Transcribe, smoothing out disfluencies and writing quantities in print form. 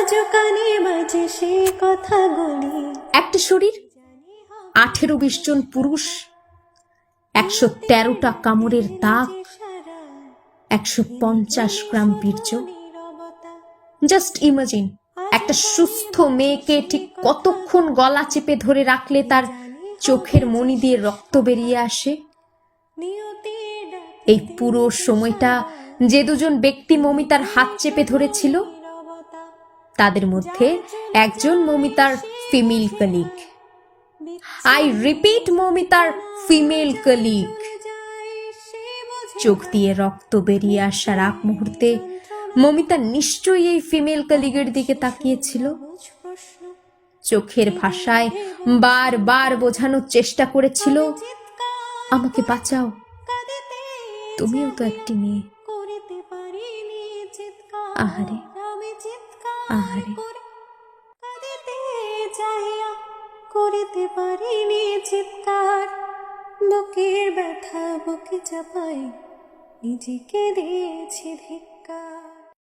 আজ কানে বাজে সে কথাগুলি। একটা শরীর, 18-20 জন পুরুষ, 113টা কামড়ের দাগ, 150 গ্রাম বীর্য। জাস্ট ইমাজিন, একটা সুস্থ মেয়েকে ঠিক কতক্ষণ গলা চেপে ধরে রাখলে তার চোখের মণি দিয়ে রক্ত বেরিয়ে আসে। এই পুরো সময়টা যে দুজন ব্যক্তি মমিতার হাত চেপে ধরেছিল, তাদের মধ্যে একজন মমিতার ফিমেল কলিগ। আই রিপিট, মমিতার ফিমেল কলিগ। চোখ দিয়ে রক্ত বেরিয়ে আসার আগ মুহূর্তে মমিতা নিশ্চয়ই এই ফিমেল কলিগের দিকে তাকিয়েছিল। চোখের ভাষায় বারবার বোঝানোর চেষ্টা করেছিল, আমাকে বাঁচাও, তুমিও তো একটি মেয়ে। আহারে আহারে, করিতে পারিনি চিৎকার, বুকের ব্যথা বুকে চাপাই নিজেকে দিয়েছি ধিক্কার।